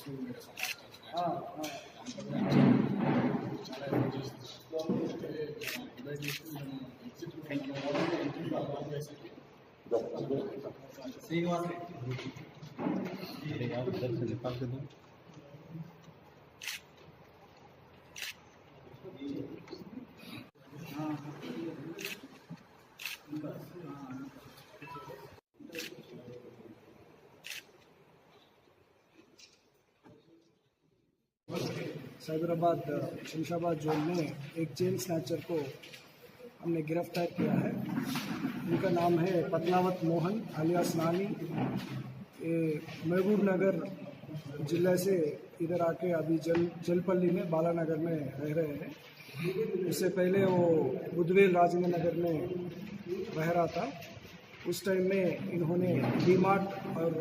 से मेरा समाज चल रहा हाँ है। हाँ చాలా ఎఫర్ట్ చేస్తున్నాం. డివైడ్ చేసి మేము ఎగ్జిట్ లాంగ్ వేసేసి శ్రీనివాస్ अरे यार उधर से निकाल के दो. हाँ साइबराबाद शमशाबाद जोन में एक चेन स्नैचर को हमने गिरफ्तार किया है. उनका नाम है पतलावत मोहन अलियास नानी. ये महबूब नगर जिला से इधर आके अभी जलपल्ली में बालानगर में रह रहे हैं. इससे पहले वो बुधवेल राजेंद्र नगर में रह रहा था. उस टाइम में इन्होंने डीमार्ट और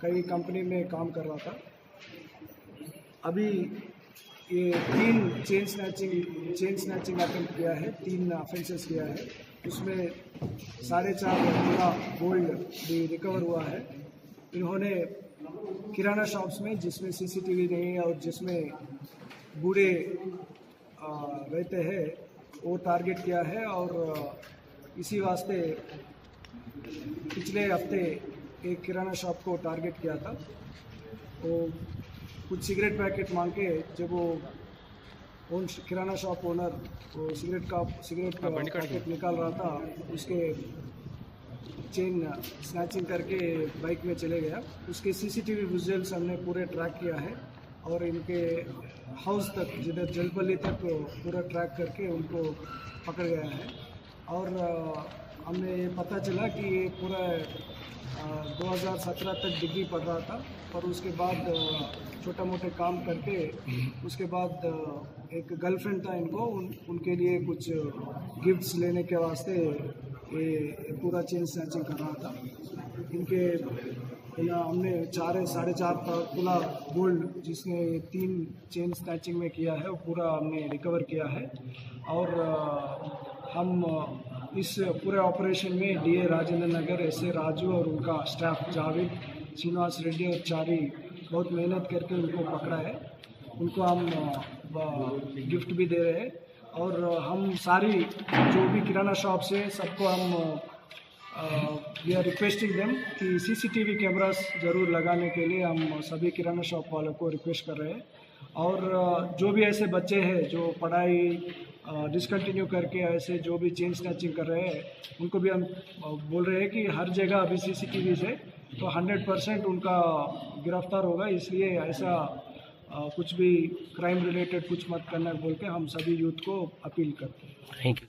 कई कंपनी में काम कर रहा था. अभी ये 3 चेन स्नैचिंग अटेम्प्ट किया है, 3 ऑफेंसेस किया है. उसमें 4.5 तोला गोल्ड भी रिकवर हुआ है. इन्होंने किराना शॉप्स में जिसमें सीसीटीवी नहीं है और जिसमें बूढ़े रहते हैं वो टारगेट किया है. और इसी वास्ते पिछले हफ्ते एक किराना शॉप को टारगेट किया था. वो कुछ सिगरेट पैकेट मांग के जब वो किराना शॉप ओनर वो सिगरेट का पैकेट निकाल रहा था, उसके चेन स्नैचिंग करके बाइक में चले गया. उसके सीसीटीवी विजुअल्स हमने पूरे ट्रैक किया है और इनके हाउस तक जिधर जलपल्ली तक पूरा ट्रैक करके उनको पकड़ गया है. और हमने ये पता चला कि ये पूरा 2017 तक डिग्री पढ़ रहा था. और उसके बाद छोटा मोटे काम करके उसके बाद एक गर्लफ्रेंड था इनको, उनके लिए कुछ गिफ्ट्स लेने के वास्ते ये पूरा चेन स्नैचिंग कर रहा था. इनके हमने 4.5 तोला गोल्ड जिसने 3 चेन स्नैचिंग में किया है वो पूरा हमने रिकवर किया है. और हम इस पूरे ऑपरेशन में डीए राजेंद्र नगर एसए राजू और उनका स्टाफ जावेद, श्रीनिवास रेड्डी और चारी बहुत मेहनत करके उनको पकड़ा है. उनको हम गिफ्ट भी दे रहे हैं. और हम सारी जो भी किराना शॉप से सबको हम वी आर रिक्वेस्टिंग देम कि सीसीटीवी कैमरास ज़रूर लगाने के लिए हम सभी किराना शॉप वालों को रिक्वेस्ट कर रहे हैं. और जो भी ऐसे बच्चे हैं जो पढ़ाई डिसकंटिन्यू करके ऐसे जो भी चेन स्नैचिंग कर रहे हैं उनको भी हम बोल रहे हैं कि हर जगह अभी सीसीटीवी से तो 100% उनका गिरफ्तार होगा. इसलिए ऐसा कुछ भी क्राइम रिलेटेड कुछ मत करना बोल के हम सभी यूथ को अपील करते हैं. Thank you.